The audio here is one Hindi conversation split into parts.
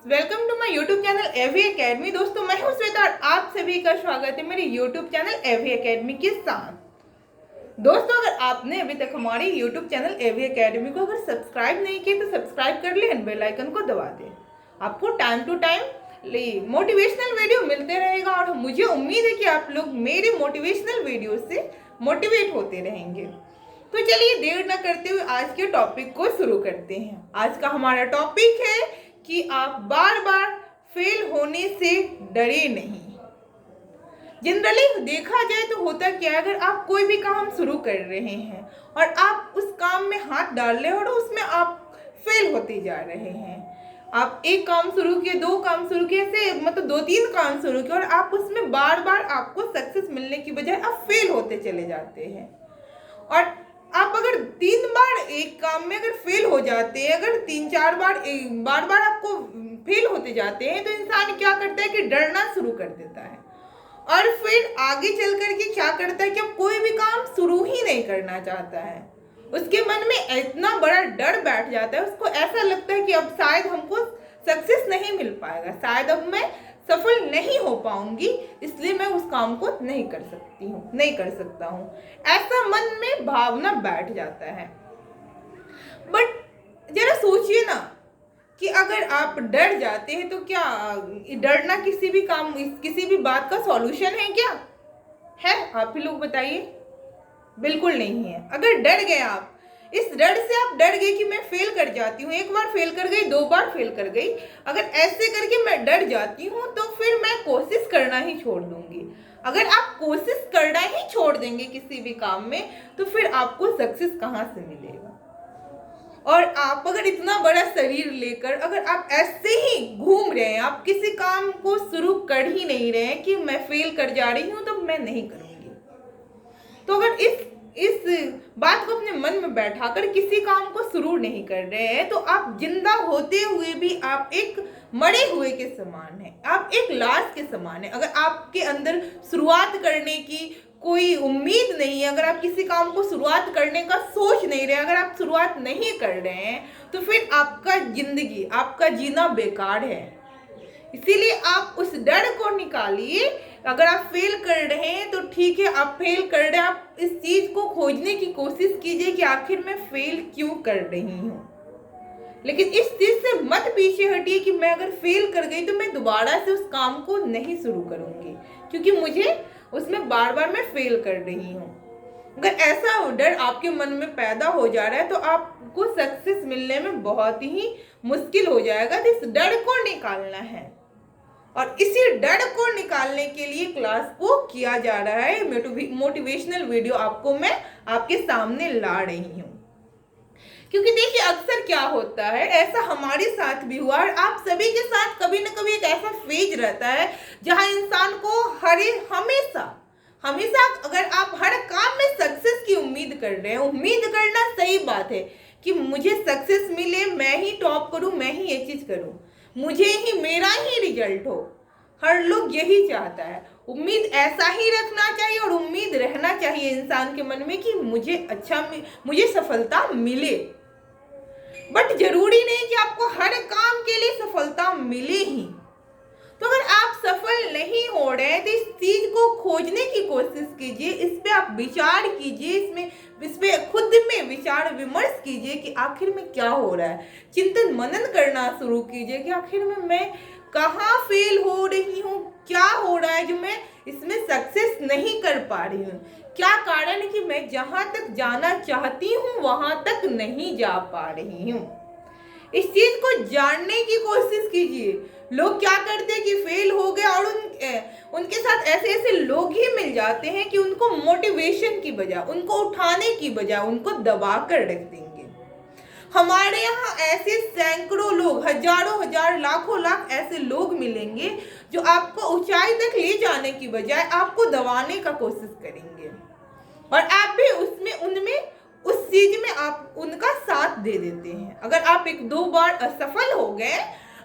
Welcome to my YouTube channel AV academy. दोस्तों मैं हूं श्वेता और आप सभी का स्वागत है मेरे यूट्यूब चैनल एवी एकेडमी के साथ। दोस्तों अगर आपने अभी तक हमारे यूट्यूब चैनल एवी एकेडमी को अगर सब्सक्राइब नहीं किया तो सब्सक्राइब कर लें, बेल आइकन को दबा दें। आपको time to time motivational video मिलते रहेगा और मुझे उम्मीद है कि आप लोग मेरे मोटिवेशनल वीडियो से मोटिवेट होते रहेंगे। तो चलिए देर न करते हुए आज के टॉपिक को शुरू करते हैं। आज का हमारा टॉपिक है कि आप बार बार फेल होने से डरे नहीं। जनरली देखा जाए तो होता क्या है, अगर आप कोई भी काम शुरू कर रहे हैं और आप उस काम में हाथ डाल रहे हैं और उसमें आप फेल होते जा रहे हैं, आप एक काम शुरू किए, दो काम शुरू किए, ऐसे मतलब दो तीन काम शुरू किए और आप उसमें बार बार आपको सक्सेस मिलने की बजाय आप फेल होते चले जाते हैं। और आप अगर 3 बार एक काम में अगर फेल हो जाते हैं, अगर 3-4 बार बार आपको फेल होते जाते हैं, तो इंसान क्या करता है कि डरना शुरू कर देता है और फिर आगे चल करके क्या करता है कि अब कोई भी काम शुरू ही नहीं करना चाहता है। उसके मन में इतना बड़ा डर बैठ जाता है, उसको ऐसा लगता है कि अब शायद हमको सक्सेस नहीं मिल पाएगा, शायद अब मैं सफल नहीं हो पाऊंगी, इसलिए मैं उस काम को नहीं कर सकता हूँ। ऐसा मन में भावना बैठ जाता है। बट जरा सोचिए ना कि अगर आप डर जाते हैं तो क्या डरना किसी भी बात का सॉल्यूशन है क्या? है? आप ही लोग बताइए। बिल्कुल नहीं है। अगर डर गए आप, इस डर से आप डर गए कि मैं फेल कर जाती हूँ, एक बार फेल कर गई, 2 बार फेल कर गई, अगर ऐसे करके मैं डर जाती हूँ तो फिर मैं कोशिश करना ही छोड़ दूंगी। अगर आप कोशिश करना ही छोड़ देंगे किसी भी काम में तो फिर आपको सक्सेस कहाँ से मिलेगा? और आप अगर इतना बड़ा शरीर लेकर अगर आप ऐसे ही घूम रहे हैं, आप किसी काम को शुरू कर ही नहीं रहे हैं कि मैं फेल कर जा रही हूँ तो मैं नहीं करूँगी, तो अगर इस बात को अपने मन में बैठाकर किसी काम को शुरू नहीं कर रहे हैं तो आप जिंदा होते हुए भी आप एक मरे हुए के समान है, आप एक लाश के समान है। अगर आपके अंदर शुरुआत करने की कोई उम्मीद नहीं है, अगर आप किसी काम को शुरुआत करने का सोच नहीं रहे, अगर आप शुरुआत नहीं कर रहे हैं तो फिर आपका जिंदगी, आपका जीना बेकार है। इसीलिए आप उस डर को निकालिए। अगर आप फेल कर रहे हैं तो ठीक है, आप फेल कर रहे हैं, आप इस चीज को खोजने की कोशिश कीजिए कि आखिर मैं फेल क्यों कर रही हूँ। लेकिन इस चीज से मत पीछे हटिए कि मैं अगर फेल कर गई तो मैं दोबारा से उस काम को नहीं शुरू करूंगी क्योंकि मुझे उसमें बार बार मैं फेल कर रही हूँ। अगर ऐसा डर आपके मन में पैदा हो जा रहा है तो आपको सक्सेस मिलने में बहुत ही मुश्किल हो जाएगा। तो इस डर को निकालना है और इसी डर को निकालने के लिए क्लास को किया जा रहा है। मोटिवेशनल वीडियो आपको मैं आपके सामने ला रही हूँ क्योंकि देखिए अक्सर क्या होता है, ऐसा हमारे साथ भी हुआ और आप सभी के साथ कभी ना कभी एक ऐसा फेज रहता है जहां इंसान को हमेशा अगर आप हर काम में सक्सेस की उम्मीद कर रहे हैं, उम्मीद करना सही बात है कि मुझे सक्सेस मिले, मैं ही टॉप करूं, मैं ही ये चीज करूं, मेरा ही रिजल्ट हो। हर लोग यही चाहता है। उम्मीद ऐसा ही रखना चाहिए और उम्मीद रहना चाहिए इंसान के मन में कि मुझे सफलता मिले। बट जरूरी नहीं कि आपको हर काम के लिए सफलता मिले ही। तो अगर आप सफल नहीं हो रहे हैं तो इस चीज को खोजने की कोशिश कीजिए, इस पे आप विचार कीजिए, इस पे खुद में विचार विमर्श कीजिए कि आखिर में क्या हो रहा है। चिंतन मनन करना शुरू कीजिए कि आखिर में मैं कहाँ फेल हो रही हूँ, क्या हो रहा है जो मैं इसमें सक्सेस नहीं कर पा रही हूँ, क्या कारण है कि मैं जहां तक जाना चाहती हूँ वहां तक नहीं जा पा रही हूँ। इस चीज को जानने की कोशिश कीजिए। लोग क्या करते हैं कि फेल हो गए और उनके साथ ऐसे लोग ही मिल जाते हैं कि उनको मोटिवेशन की बजाय, उनको उठाने की बजाय उनको दबा कर रख देंगे। हमारे यहाँ ऐसे सैकड़ों लोग, हजारों हजार, लाखों लाख ऐसे लोग मिलेंगे जो आपको ऊंचाई तक ले जाने की बजाय आपको दबाने का कोशिश करेंगे और आप भी उनमें उस चीज में आप उनका साथ दे देते हैं। अगर आप 1-2 बार असफल हो गए,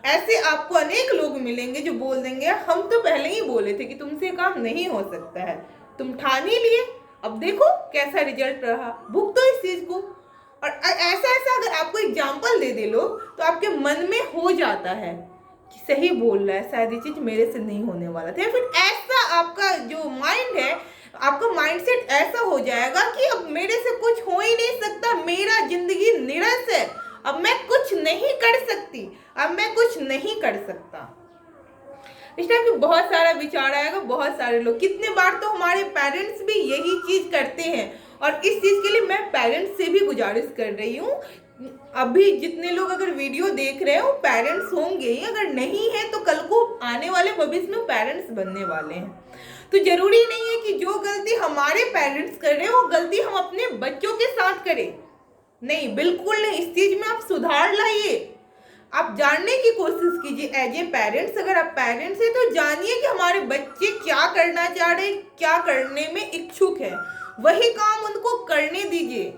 ऐसे आपको अनेक लोग मिलेंगे जो बोल देंगे हम तो पहले ही बोले थे कि तुमसे काम नहीं हो सकता है, तुम ठान ही लिए, अब देखो कैसा रिजल्ट रहा, भुगतो इस चीज को। और ऐसा अगर आपको एग्जाम्पल दे दे लोग तो आपके मन में हो जाता है कि सही बोल रहा है, शायद ये चीज मेरे से नहीं होने वाला था, या फिर ऐसा आपका जो माइंड है, आपका माइंडसेट ऐसा हो जाएगा कि अब मेरे से कुछ हो ही नहीं सकता, मेरा जिंदगी निरस है, अब मैं कुछ नहीं कर सकती, अब मैं कुछ नहीं कर सकता। इस टाइम पे बहुत सारा विचार आएगा, बहुत सारे लोग, कितने बार तो हमारे पेरेंट्स भी यही चीज करते हैं। और इस चीज के लिए मैं पेरेंट्स से भी गुजारिश कर रही हूँ, अभी जितने लोग अगर वीडियो देख रहे हो पेरेंट्स होंगे ही, अगर नहीं है तो कल को आने वाले भविष्य में पेरेंट्स बनने वाले हैं। तो जरूरी नहीं है कि जो गलती हमारे पेरेंट्स कर रहे हो वो गलती हम अपने बच्चों के साथ करें, नहीं, बिल्कुल नहीं। इस चीज में आप सुधार लाइए, आप जानने की कोशिश कीजिए एज ए पेरेंट्स। अगर आप पेरेंट्स हैं तो जानिए कि हमारे बच्चे क्या करना चाह रहे, क्या करने में इच्छुक है, वही काम उनको करने दीजिए।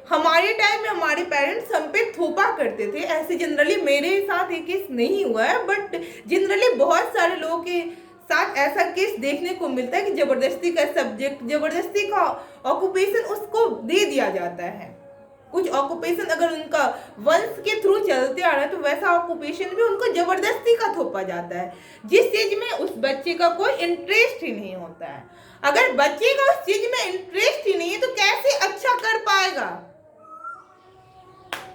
हमारे टाइम में हमारे पेरेंट्स हम पे थोपा करते थे, ऐसे जनरली मेरे साथ एक केस नहीं हुआ है, बट जनरली बहुत सारे लोगों के साथ ऐसा केस देखने को मिलता है कि जबरदस्ती का सब्जेक्ट, जबरदस्ती का ऑक्यूपेशन उसको दे दिया जाता है। कुछ ऑक्यूपेशन अगर उनका वंश के थ्रू चलते आ रहा है तो वैसा ऑक्यूपेशन भी उनको जबरदस्ती का थोपा जाता है, जिस चीज में उस बच्चे का कोई इंटरेस्ट ही नहीं होता है। अगर बच्चे का उस चीज में इंटरेस्ट ही नहीं है तो कैसे अच्छा कर पाएगा?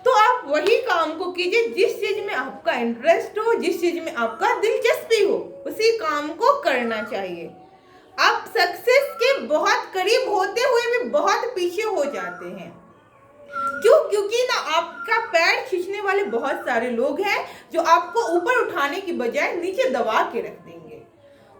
तो आप वही काम को कीजिए जिस चीज में आपका इंटरेस्ट हो, जिस चीज में आपका दिलचस्पी हो, उसी काम को करना चाहिए। आप सक्सेस के बहुत करीब होते हुए भी बहुत पीछे हो जाते हैं। क्यों? क्योंकि ना आपका पैर खींचने वाले बहुत सारे लोग हैं जो आपको ऊपर उठाने की बजाय नीचे दबा के रख देंगे।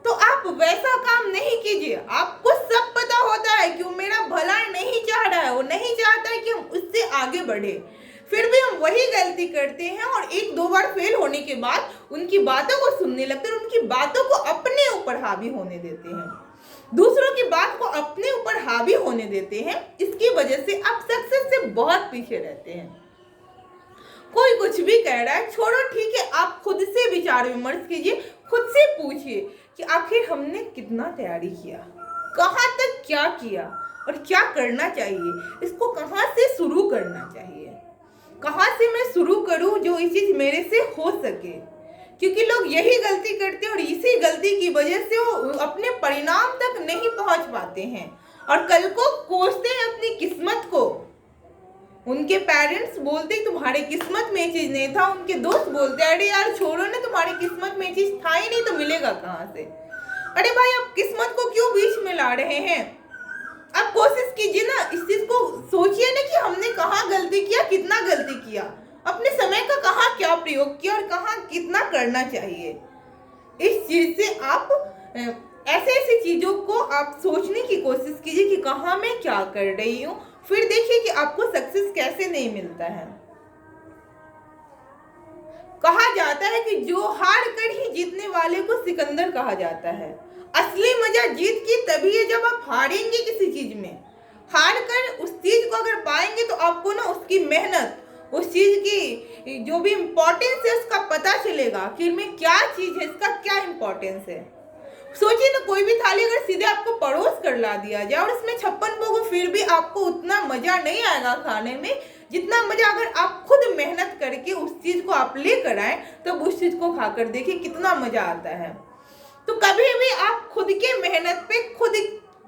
तो आप वैसा काम नहीं कीजिए। आपको सब पता होता है कि वो मेरा भला नहीं चाह रहा है, वो नहीं चाहता है कि हम उससे आगे बढ़े, फिर भी हम वही गलती करते हैं और एक दो बार फेल होने के बाद उनकी बातों को सुनने लगते हैं, उनकी बातों को अपने ऊपर हावी होने देते हैं, दूसरों की बात को अपने ऊपर हावी होने देते हैं। इसकी वजह से आप सक्सेस से बहुत पीछे रहते हैं। कोई कुछ भी कह रहा है, छोड़ो, ठीक है, आप खुद से विचार विमर्श कीजिए, खुद से पूछिए कि आखिर हमने कितना तैयारी किया, कहाँ तक क्या किया और क्या करना चाहिए, इसको कहाँ से शुरू करना चाहिए, कहाँ से मैं शुरू करूँ जो ये चीज मेरे से हो सके। क्योंकि लोग यही गलती करते हैं और इसी गलती की वजह से वो अपने परिणाम तक नहीं पहुंच पाते हैं और कल को कोसते हैं अपनी किस्मत को। उनके पेरेंट्स बोलते हैं तुम्हारी किस्मत में ये चीज नहीं था, उनके दोस्त बोलते हैं अरे यार छोड़ो ना, तुम्हारी किस्मत में ये चीज था ही नहीं तो मिलेगा कहाँ से। अरे भाई, आप किस्मत को क्यों बीच में ला रहे हैं? आप कोशिश कीजिए ना, इस चीज को सोचिए ना कि हमने कहाँ गलती किया, कितना गलती किया, अपने समय का कहाँ क्या प्रयोग किया और कहाँ कितना करना चाहिए। इस चीज से आप ऐसे ऐसी चीजों को आप सोचने की कोशिश कीजिए कि कहाँ मैं क्या कर रही हूँ, फिर देखिए कि आपको सक्सेस कैसे नहीं मिलता है। कहा जाता है कि जो हार कर ही जीतने वाले को सिकंदर कहा जाता है। असली मजा जीत की तभी है जब आप हारेंगे किसी चीज में। हार कर उस चीज को अगर पाएंगे तो आपको ना उसकी मेहनत, उस चीज की जो भी इम्पोर्टेंस है उसका पता चलेगा कि इनमें क्या चीज है, इसका क्या इम्पोर्टेंस है। सोचिए ना, कोई भी थाली अगर सीधे आपको परोस कर ला दिया जाए और इसमें 56 भोग हो, फिर भी आपको उतना मजा नहीं आएगा खाने में जितना मजा अगर आप खुद मेहनत करके उस चीज को आप लेकर आए, तो उस चीज को खाकर देखिए कितना मजा आता है। तो कभी भी आप खुद के मेहनत पे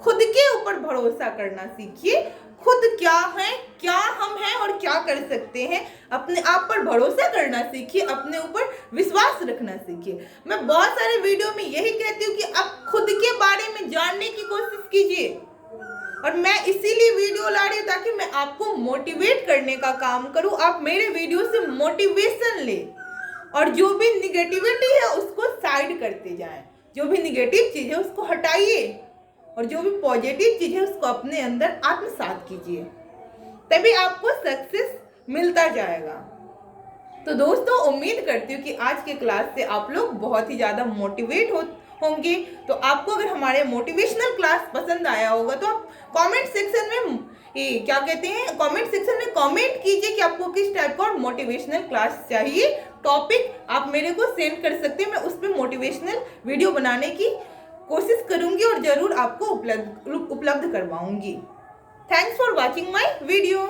खुद के ऊपर भरोसा करना सीखिए। खुद क्या है, क्या हम हैं और क्या कर सकते हैं, अपने आप पर भरोसा करना सीखिए, अपने ऊपर विश्वास रखना सीखिए। मैं बहुत सारे वीडियो में यही कहती हूँ कि आप खुद के बारे में जानने की कोशिश कीजिए, और मैं इसीलिए वीडियो ला रही हूँ ताकि मैं आपको मोटिवेट करने का काम करूँ। आप मेरे वीडियो से मोटिवेशन ले और जो भी निगेटिविटी है उसको साइड करते जाएं, जो भी निगेटिव चीज़ है उसको हटाइए और जो भी पॉजिटिव चीज़ है उसको अपने अंदर आत्मसात कीजिए, तभी आपको सक्सेस मिलता जाएगा। तो दोस्तों, उम्मीद करती हूँ कि आज के क्लास से आप लोग बहुत ही ज़्यादा मोटिवेट होंगे। तो आपको अगर हमारे मोटिवेशनल क्लास पसंद आया होगा तो आप कमेंट सेक्शन में कमेंट सेक्शन में कमेंट कीजिए कि आपको किस टाइप का मोटिवेशनल क्लास चाहिए। टॉपिक आप मेरे को सेंड कर सकते हैं, मैं उस पर मोटिवेशनल वीडियो बनाने की कोशिश करूंगी और जरूर आपको उपलब्ध करवाऊंगी। Thanks for watching my video.